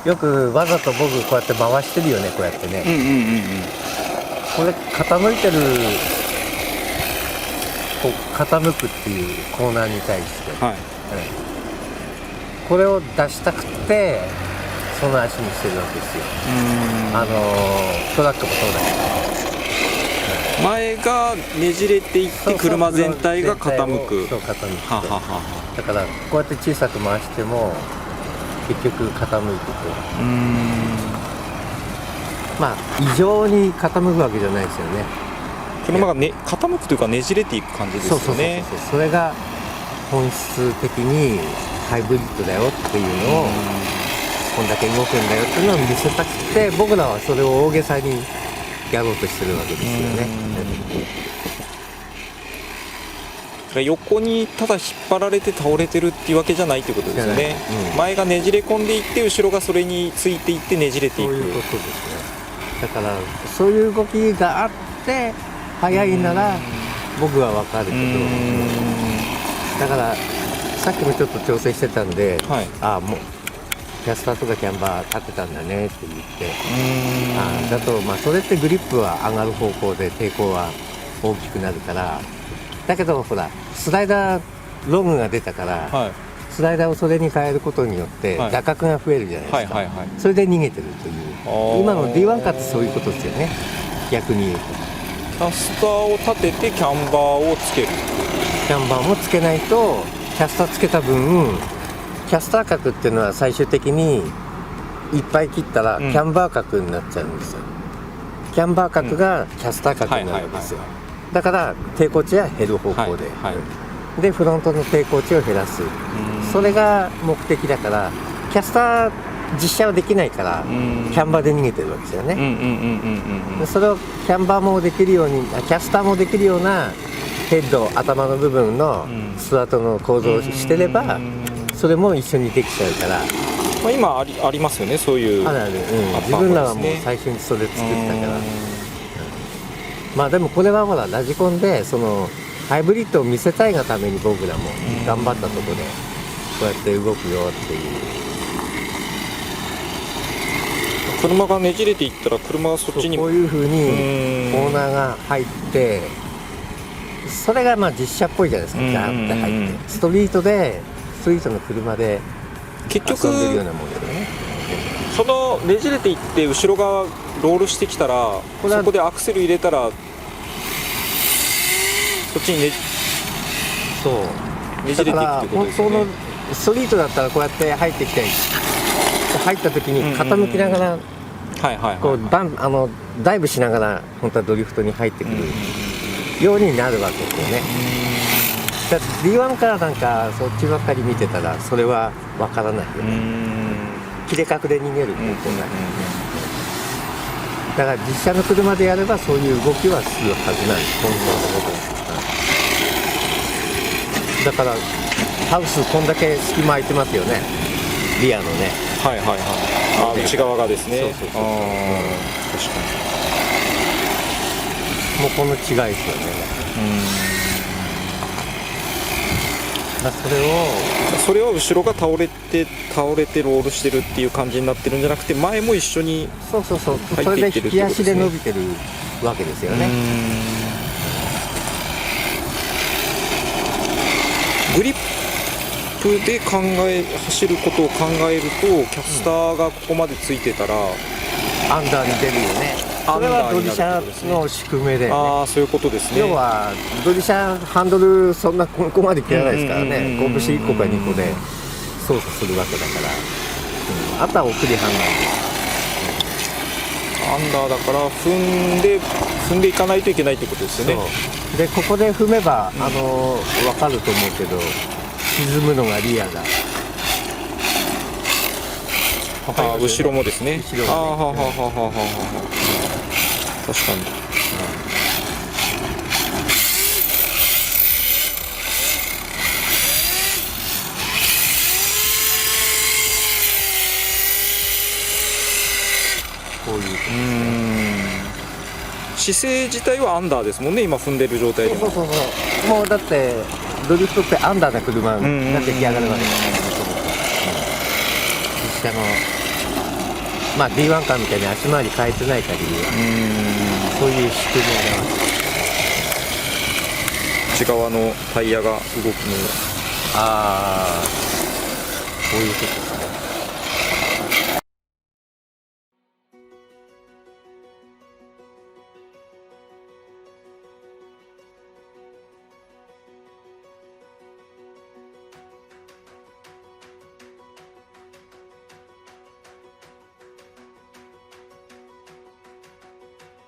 よくわざと僕こうやって回してるよね、こうやってね。これ傾いてる、こう傾くっていうコーナーに対して、これを出したくてその足にしてるわけですよ。トラックもそうだけど、前がねじれていって車全体が傾く。そう傾く。だからこうやって小さく回しても結局傾いてて、まあ異常に傾くわけじゃないですよね。車がね傾くというかねじれていく感じですよね。それが本質的にハイブリッドだよっていうのを、こんだけ動くんだよっていうのを見せたくて、僕らはそれを大げさにやろうとしてるわけですよね。横にただ引っ張られて倒れてるっていうわけじゃないってことですよね。前がねじれ込んでいって後ろがそれについていってねじれていく。そういうことですね。だからそういう動きがあって速いなら僕は分かるけど、だからさっきもちょっと調整してたんで、もうキャスターとかキャンバー立てたんだねって言って、だとまあそれってグリップは上がる方向で抵抗は大きくなるから、だけどほらスライダーロングが出たから、スライダーをそれに変えることによって打角が増えるじゃないですか。それで逃げてるという、今の D1 カーってそういうことですよね、逆に言うと。キャスターを立ててキャンバーをつける。キャンバーもつけないと、キャスターつけた分キャスター角っていうのは最終的にいっぱい切ったらキャンバー角になっちゃうんですよ。キャンバー角がキャスター角になるんですよ。だから抵抗値は減る方向で、でフロントの抵抗値を減らす、それが目的だから、キャスター実写はできないからキャンバーで逃げてるわけですよね。それをキャンバーもできるように、キャスターもできるようなヘッド、頭の部分のスワットの構造をしてれば、それも一緒にできちゃうから。今ありますよね、そういう。自分らはもう最初にそれ作ったから。まあでもこれはほらラジコンでそのハイブリッドを見せたいがために僕らも頑張ったところでこうやって動くよっていう。車がねじれていったら車がそっちにこういう風にコーナーが入って、それがまあ実写っぽいじゃないですか。ガーって入ってストリートの車で結局遊んでるようなもんだよね。そのねじれていって後ろがロールしてきたら、そこでアクセル入れたらそっちにねじれていくってことですよね。本当のストリートだったらこうやって入ってきて、入った時に傾きながらダイブしながら本当はドリフトに入ってくるようになるわけですよね。だって D1 からなんかそっちばっかり見てたらそれは分からないよね。切れ角で逃げる方向が、だから実車の車でやればそういう動きはするはずなんです、本当のこと。だからハウスこんだけ隙間空いてますよね、リアのね。内側がですね。確かに。もうこの違いですよね。それを後ろが倒れてロールしてるっていう感じになってるんじゃなくて、前も一緒にそれで引き足で伸びてるわけですよね。グリップで走ることを考えると、キャスターがここまでついてたらアンダーに出るよね。それはドリシャの宿命で、ね、そういうことですね。要はドリシャハンドルそんなここまで切らないですからね。拳1個か2個で操作するわけだから、あとは送りハンダーだから踏んでいかないといけないってことですよね。でここで踏めば分かると思うけど、沈むのがリアが後ろもですね。確かに。こういう姿勢自体はアンダーですもんね、今踏んでる状態でも。もうだってドリフトってアンダーな車が出来上がるわけだから、実車のまあ D1 カーみたいに足回り変えてない限りはそういう仕組みを表す。内側のタイヤが動くのを。ああ、こういうことですね。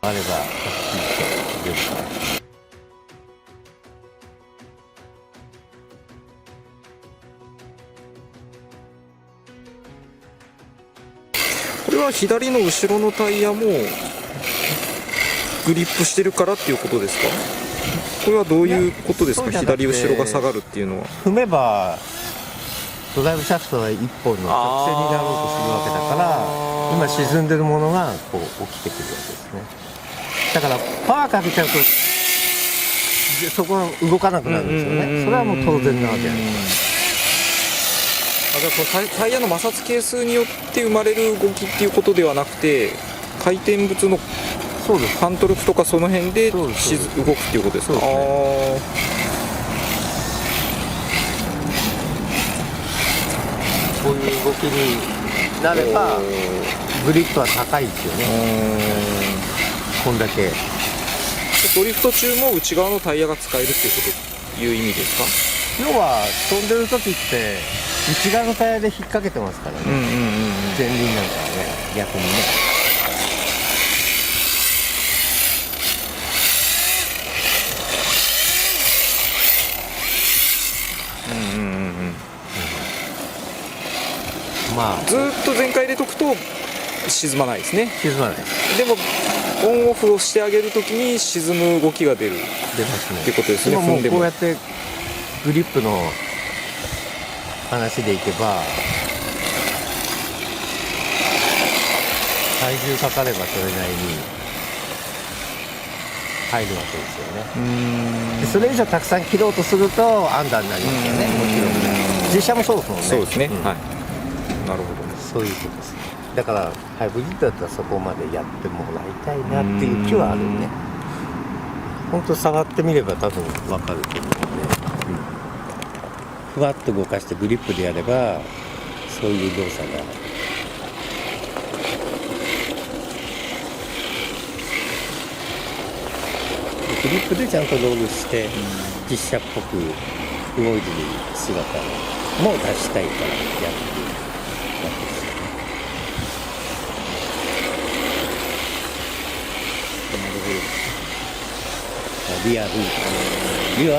あればはっきりと出る。これは左の後ろのタイヤもグリップしてるからっていうことですか？これはどういうことですか？そうじゃなくて左後ろが下がるっていうのは。踏めばドライブシャフトが一本の直線になろうとするわけだから今沈んでるものがこう起きてくるわけですね。だからパワーかけちゃうとそこは動かなくなるんですよね。それはもう当然なわけなんです。じゃあこのタイヤの摩擦係数によって生まれる動きっていうことではなくて、回転物のそうです。反トルクとかその辺で動くっそうですていうことですか？そうですね。こういう動きになればグリップは高いですよね。こんだけドリフト中も内側のタイヤが使えるっていうこという意味ですか？要は飛んでる時って内側のタイヤで引っ掛けてますからね。前輪なんかはね、逆にね。まあずーっと全開で解くと沈まないですね。沈まないです。でもオンオフをしてあげるときに沈む動きが出る出ますね。っていうことですね。今もう踏んでもこうやってグリップの話でいけば体重かかればそれなりに入るわけですよね。でそれ以上たくさん切ろうとするとアンダーになりますよね。もちろんね。実車もそうですもんね。そうですね、んはい、なるほど。そういうことですね。だからハイブリッドだったらそこまでやってもらいたいなっていう気はあるね。本当触ってみれば多分分かると思うんで、ふわっと動かしてグリップでやればそういう動作がグリップでちゃんとロールして実車っぽく動いてる姿も出したいからやってるわけですよね。なるほど。リア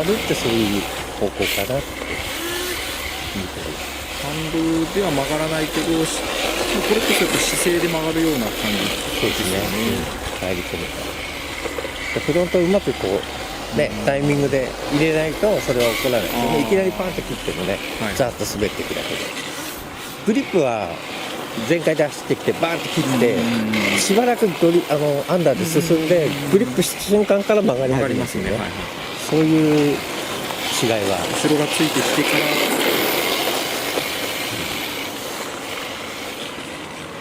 ルってそういう方向かなっていうことです。ハンドルでは曲がらないけど、これってちょっと姿勢で曲がるような感じそうですね。入り込めたら。フロントをうまくこうね、タイミングで入れないとそれは起こらないですよね。いきなりパンと切ってもね、ザーッと滑っていくだけで。グリップは全開で走ってきてバーンと切ってしばらくアンダーで進んでグリップした瞬間から曲がり始めますよね。そういう違いは後ろがついてきてから、や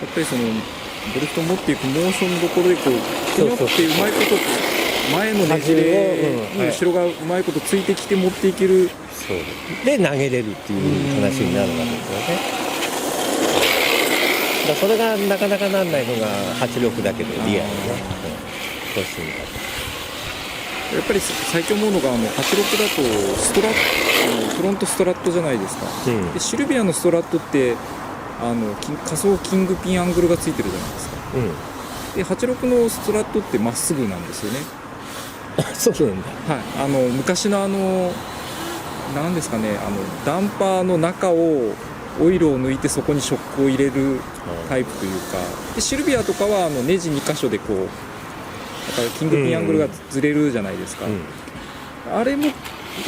っぱりそのドリフトを持っていくモーションのところでこう手によってうまいこと前のねじれに後ろがうまいことついてきて持っていける、そうで投げれるっていう話になるわけですよね。だそれがなかなかなんないのが86だけどリアルね。どうしてみたやっぱり最強モードが86だとストラットフロントストラットじゃないですか、でシルビアのストラットって仮想キングピンアングルがついてるじゃないですか、で86のストラットってまっすぐなんですよね。そうなんだ。はい、昔のなんですかね、ダンパーの中をオイルを抜いてそこにショックを入れるタイプというか、でシルビアとかはネジ2箇所でこうだからキングピンアングルがずれるじゃないですか、あれも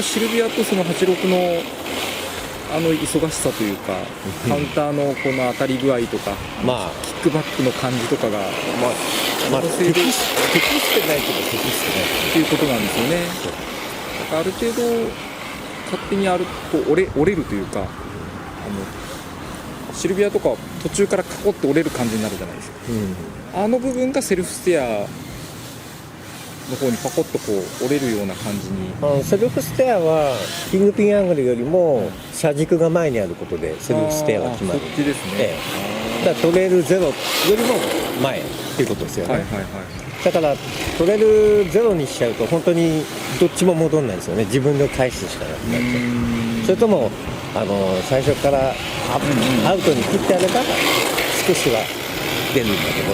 シルビアとその86の忙しさというか、カウンターのこの当たり具合とか、キックバックの感じとかが適してないけど適してないっていうことなんですよね。だからある程度勝手にこう折れるというか、シルビアとか途中からカコッと折れる感じになるじゃないですか。あの部分がセルフステアの方にパコッとこう折れるような感じに。セルフステアはキングピンアングルよりも車軸が前にあることでセルフステアが決まる。そっちですね。だからトレールゼロよりも前っていうことですよね。はいはいはい。だからトレールゼロにしちゃうと本当にどっちも戻んないですよね。自分で返すしかなくなっちゃう。それとも最初からアウトに切ってあれば少しは出るんだけど、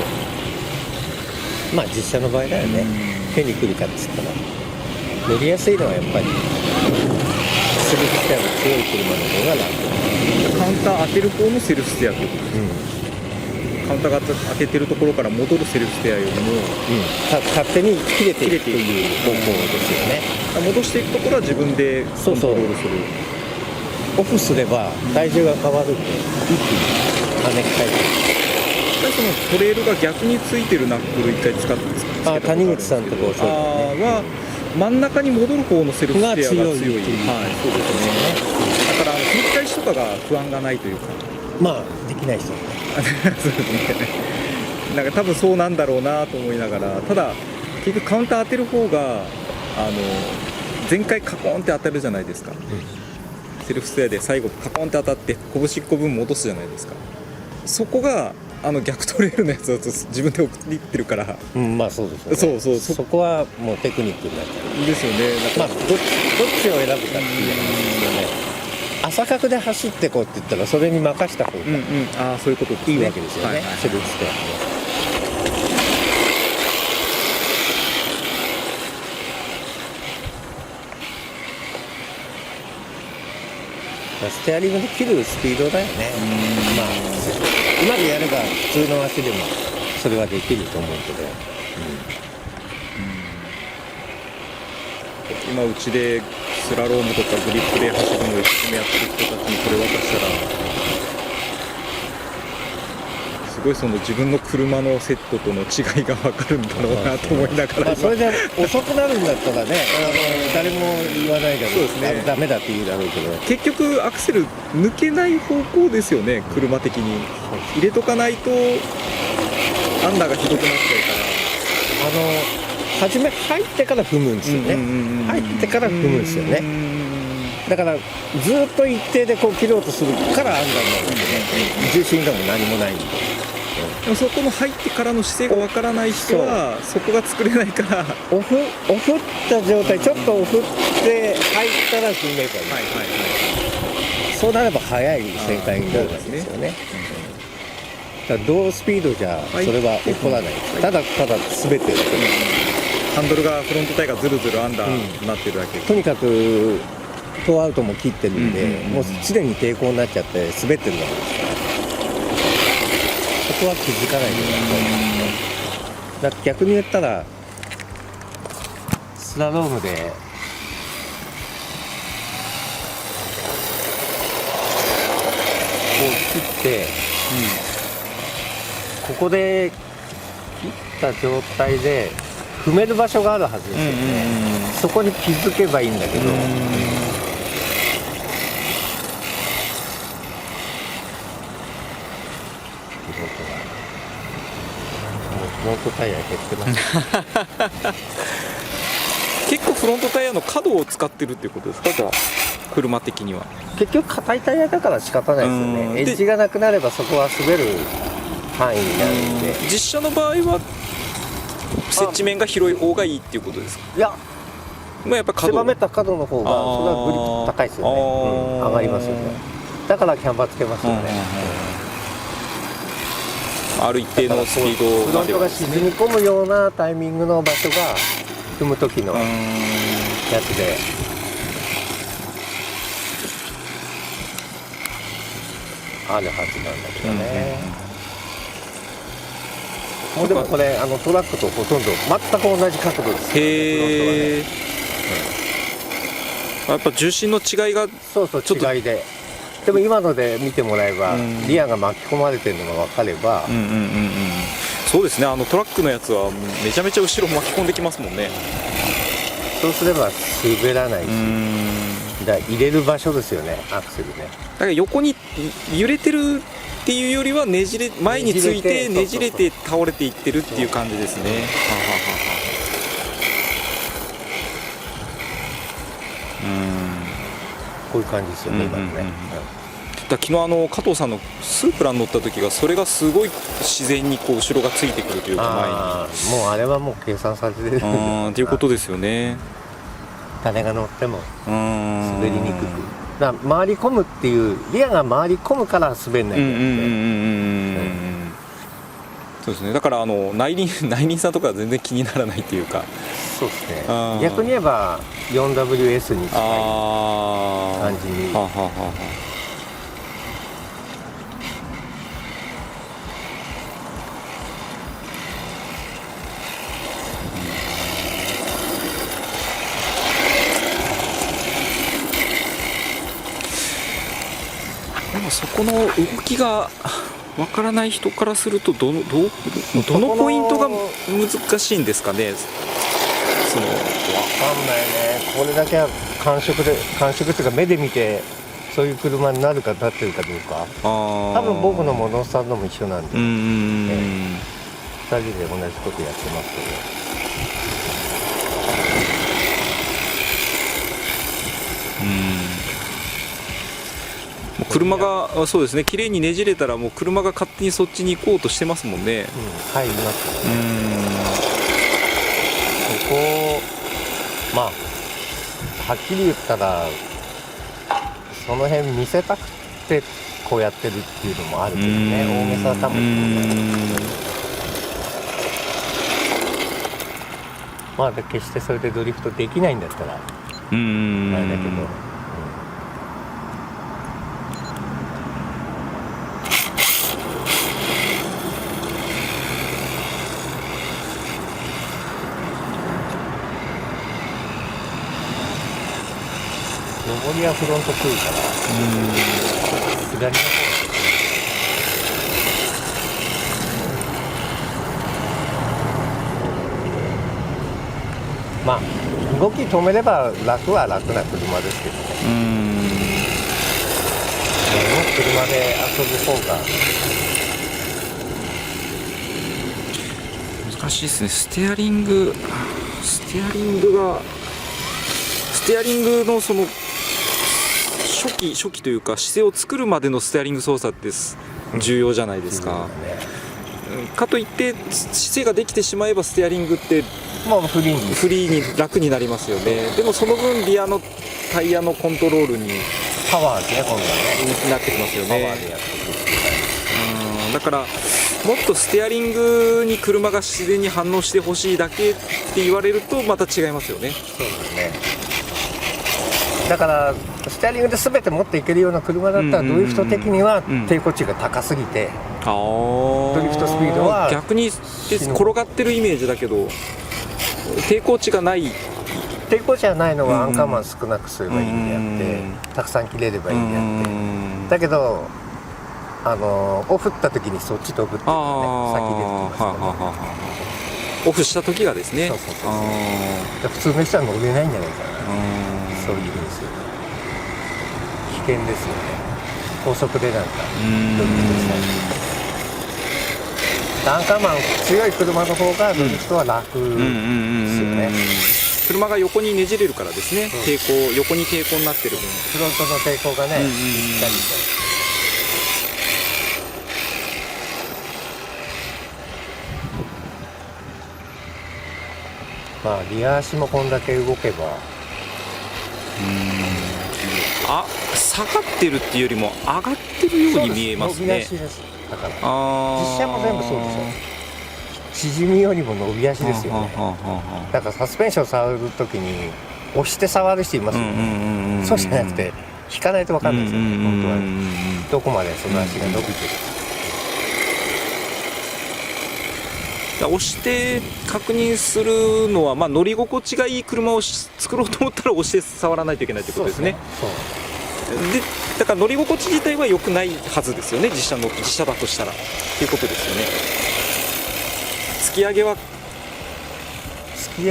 まあ実車の場合だよね。手に来るかっつったら乗りやすいのはやっぱりセルフステアの強い車の方が楽。カウンター当てる方のセルフステアってことですか。カウンターが当ててるところから戻るセルフステアよりも、勝手に切れていくという方向ですよね。戻していくところは自分でコントロールする。オフすれば体重が変わるんで一気に跳ね返る。そのトレールが逆についてるナックル一回使って谷口さんとこそうだね。は真ん中に戻る方のセルフステアが強い。強い。はい、そうですね。だから切り返しとかが不安がないというか。まあできない人。そうですね。なんか多分そうなんだろうなと思いながら、ただ結局カウンター当てる方が前回カコンって当たるじゃないですか。セルフステアで最後カコンって当たって拳1個分戻すじゃないですか。そこが逆トレールのやつだと自分で送っていってるから、まあそうですよね。そこはもうテクニックになっちゃうですよね。まあどっちを選ぶかっていう話ですよね。朝角で走ってこうって言ったらそれに任した方がそういうことですね。いいわけですよね。セルフステアね。ステアリングで切るスピードだよね。まあうまくやれば普通の足でもそれはできると思うけど、今うちでスラロームとかグリップで走るのを一生懸命やってる人たちにこれ渡したらすごいその自分の車のセットとの違いが分かるんだろうなと思いながら、それで遅くなるんだったらね誰も言わないだろう。そうですね。ダメだって言うだろうけど、結局アクセル抜けない方向ですよね。車的に入れとかないとアンダーがひどくなっちゃうから、初め入ってから踏むんですよね。入ってから踏むんですよね。だからずっと一定でこう切ろうとするからアンダーになるんでね、重心でも何もないんで。でもそこの入ってからの姿勢がわからない人はそこが作れないから、オフった状態、ちょっとオフって入ったら踏めばいい。そうなれば速い旋回になるわけですよね。だから同スピードじゃそれは起こらない。ただただ滑ってるだけ。ハンドルがフロントタイヤがずるずるアンダーになってるだけ。とにかくトーアウトも切ってるんで、もうすでに抵抗になっちゃって滑ってるわけですから、そこは気づかないでください。だから逆に言ったらスラロームでこう切って、ここで切った状態で踏める場所があるはずですよね。そこに気づけばいいんだけど、フロントタイヤ減ってます結構フロントタイヤの角を使ってるっていうことですか、じゃあ車的には。結局硬いタイヤだから仕方ないですよね。エッジがなくなればそこは滑る範囲になるんで。実車の場合は接地面が広い方がいいっていうことですか。いや、まあやっぱ狭めた角の方がそれはグリップ高いですよね。上がりますよね。だからキャンバーつけますよね。ある一定のスピードフロントが沈み込むようなタイミングの場所が踏む時のやつで、あるはずなんだけどね。でもこれトラックとほとんど全く同じ角度です、ね。へえ。やっぱ重心の違いがそう違いで。でも今ので見てもらえば、リアが巻き込まれてるのが分かれば、そうですね。トラックのやつはめちゃめちゃ後ろ巻き込んできますもんね。そうすれば滑らないし、だから入れる場所ですよね、アクセルね。だから横に揺れてるっていうよりは前についてねじれて倒れていってるっていう感じですね。はははは。こういう感じですよね、今のね。昨日加藤さんのスープラに乗った時がそれがすごい自然にこう後ろがついてくるというか前にもうあれはもう計算されてるっていうことですよね。誰が乗っても滑りにくく、だから回り込むっていうリアが回り込むから滑んないんだよね。そうですね。だから内輪差とかは全然気にならないっていうか。そうですね。逆に言えば 4WS に近い感じに。でもそこの動きがわからない人からするとどのポイントが難しいんですかね。分かんないね。これだけは感触っていうか目で見てそういう車になるかなってるかどうか。多分僕のもノスさんのも一緒なんで、2人で同じことやってますけど。車がそうですね、綺麗にねじれたらもう車が勝手にそっちに行こうとしてますもんね。入りますよね。ここまあはっきり言ったらその辺見せたくてこうやってるっていうのもあるけどね。大げさかもしれない。まあ決してそれでドリフトできないんだったらあれだけど。上りはフロント来るから左の方まあ動き止めれば楽は楽な車ですけどね。車で遊ぶ方が難しいですね。ステアリングのその初期というか姿勢を作るまでのステアリング操作って重要じゃないですか。かといって姿勢ができてしまえばステアリングってもうフリーに楽になりますよね。でもその分リアのタイヤのコントロールにパワーですね、今度はねなってきますよね。パワーでやってくる。だからもっとステアリングに車が自然に反応してほしいだけって言われるとまた違いますよね。そうですね。だからステアリングで全て持っていけるような車だったらドリフト的には抵抗値が高すぎて、ドリフトスピードは逆に転がってるイメージだけど抵抗値がないのはアンカーマン少なくすればいいんであって、たくさん切れればいいんであって、だけどオフった時にそっち飛ぶっていうのがね、先出てきますよね。オフした時がですね。そう普通の人は乗れないんじゃないかな。そういうふうにする危険ですよね。高速でなんかドリフトしたり、アンカーマン強い車の方がドリフトは楽ですよね。車が横にねじれるからですね。横に抵抗になってる分フロントの抵抗がね、しっかりと。まあリア足もこんだけ動けば下がってるっていうよりも上がってるように見えますね。伸び足です。だから実車も全部そうでしょ。縮みよりも伸び足ですよね。だからサスペンション触るときに押して触る人いますよね。そうじゃなくて引かないと分かんないですよね。本当はどこまでその足が伸びてる。押して確認するのは、乗り心地がいい車を作ろうと思ったら押して触らないといけないということですね。でだから乗り心地自体は良くないはずですよね。実車だとしたらっていうことですよね。突き上げは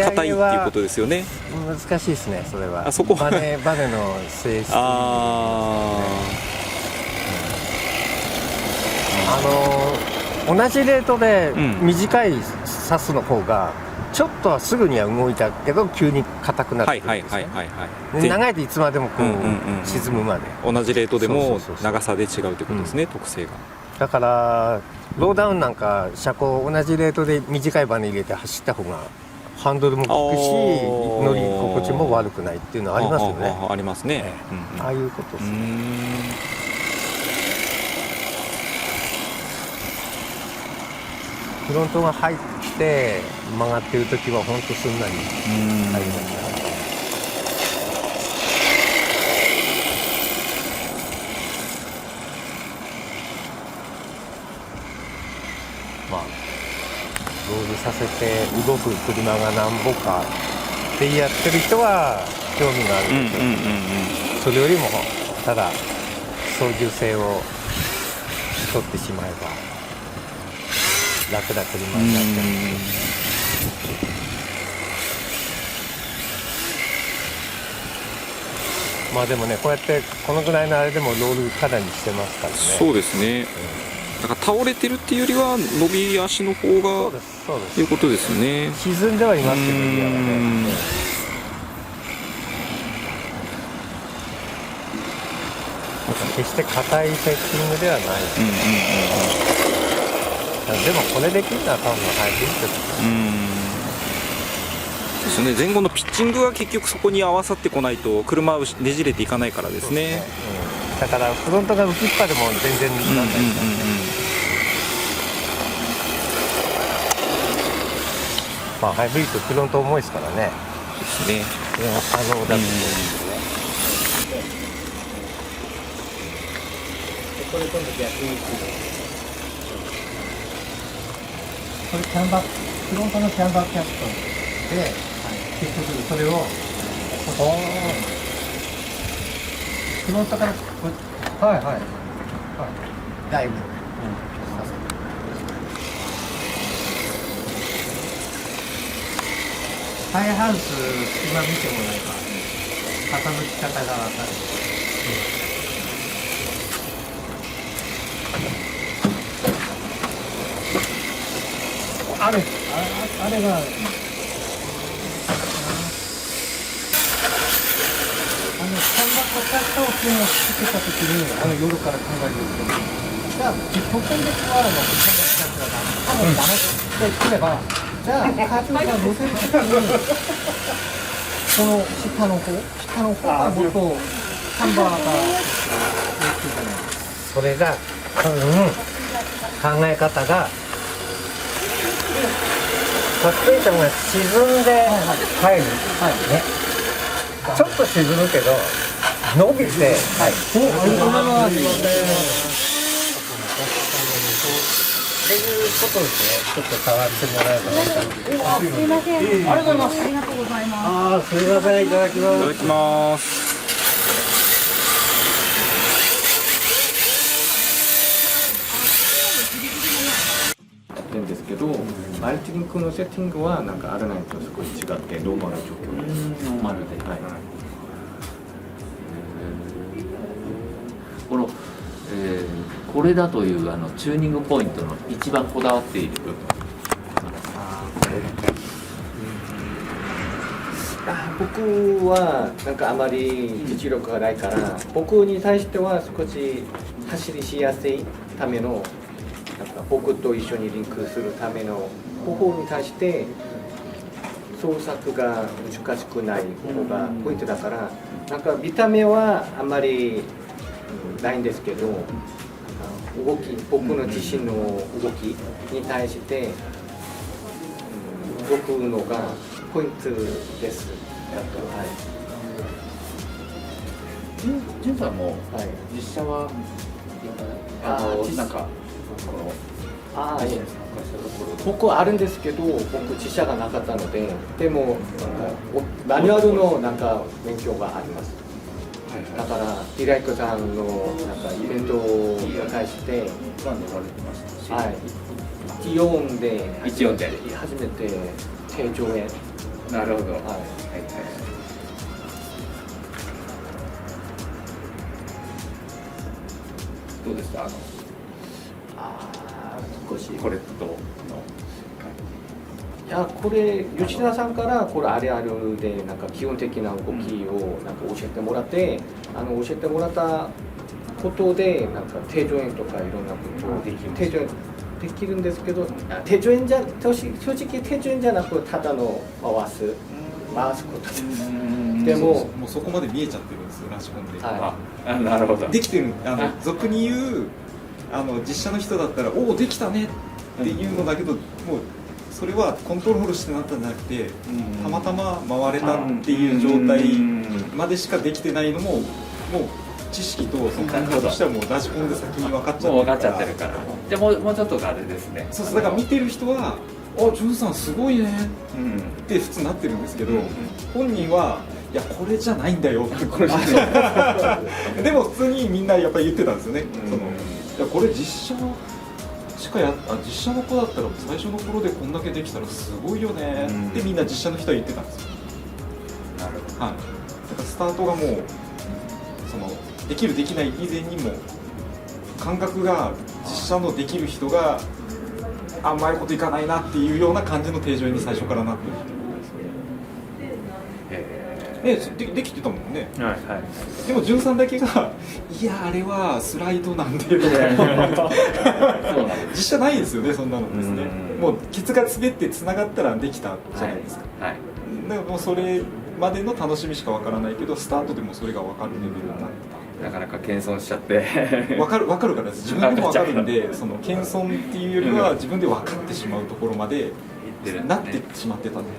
硬いっていうことですよね。難しいですね。それはそこバネの性質。同じレートでうん短いサスの方がちょっとはすぐには動いたけど急に硬くなってはいはいくるんですよ。はいはいはい。で長いといつまでもこう、うんうんうんうん沈むまで。同じレートでそもうそうそうそう長さで違うということですね、特性が。だからローダウンなんか車高同じレートで短いバネ入れて走った方がハンドルも効くし乗り心地も悪くないっていうのはありますよね。ありますね。うんうんああいうことですね。フロントが入って曲がってる時は本当すんなり入りますね。まあロールさせて動く車がなんぼかってやってる人は興味があるんですよ。それよりもただ操縦性を取ってしまえば楽な車になっちゃうんで。まあでもねこうやってこのぐらいのあれでもロールかなりしてますからね。そうですね。だから倒れてるっていうよりは伸び足の方そうがですそうですということですね。沈んではいますけどリアがね。決して硬いセッティングではない。でもこれできるのは多分ハイブリッドですね。そうですね。前後のピッチングは結局そこに合わさってこないと車はねじれていかないからですね。だからフロントが浮きっぱでも全然なんないからね。まあハイブリッドフロント重いですからね。ですね。可能だと思うんですよね。これ今度逆にこれキャンバーフロントのキャンバーキャストで、結局それをフロントからだいぶ、タイヤハウス今見てもらえば傾き方が分かる。あれがキャンバーキャストをつけたときに夜から考えるんですけど、じゃあ特典でキャンバーキャストが多分ダメってくれば、じゃあカートが乗せるときにこの下の方がもっとキャンバーがそれが考え方がサスペンションが沈んで入る、ね、ちょっと沈むけど伸びて、っていうことですね。ちょっと触ってもらえば分かる。すいません。ありがとうございます。ありがとうございます。すいません、いただきます。いただきます。んですけど、マルチリンクのセッティングはなんかあるないと少し違ってノーマル状況です。ノーマルで、はい。これだというチューニングポイントの一番こだわっている部分。僕はなんかあまり実力がないから僕に対しては少し走りしやすいためのなんか僕と一緒にリンクするための方法に対して操作が難しくない方がポイントだからなんか見た目はあんまりないんですけど動き僕の自身の動きに対して動くのがポイントです。ジュンさんもはい実写はなんか僕はあるんですけど僕自社がなかったのででもマニュアルのなんか勉強があります。だからディライトさんのなんかイベントに対して14で初めて提上へ。なるほど。どうですか少しこれとのいやこれ吉田さんからこれあれあるでなんか基本的な動きをなんか教えてもらって教えてもらったことでなんか定常円とかいろんなことをできる定常円できるんですけど定常円じゃ正直定常円じゃなくただの回すことです。でももうそこまで見えちゃってるんですよラジコンで、はあなるほどできてる俗に言う実写の人だったらおおできたねっていうのだけど、もうそれはコントロールしてなったんじゃなくて、たまたま回れたっていう状態までしかできてないのももう知識とその感覚としてはもうラジコンで先に分かっちゃってるから、もう分かっちゃってるからじゃあもうちょっとあれですね。そうだから見てる人は「あジョンさんすごいね」って普通なってるんですけど、本人はいやこれじゃないんだよってこれでも普通にみんなやっぱり言ってたんですよね、いやこれ実写の子だったら最初の頃でこんだけできたらすごいよねってみんな実写の人は言ってたんですよ。なるほど。はい、だからスタートがもうそのできるできない以前にも感覚が実写のできる人があんまりこといかないなっていうような感じの定常に最初からなってるってことですね。できてたもんね、はいはい、でも潤さんだけがいやあれはスライドなんでとか実写ないですよねそんなのですね。もうケツが滑ってつながったらできたじゃないですか、はいはい、だからもうそれまでの楽しみしかわからないけどスタートでもそれがわかるレベルになった。なかなか謙遜しちゃって分かるからです。自分でも分かるんでその謙遜っていうよりは自分で分かってしまうところまでなってしまってたんで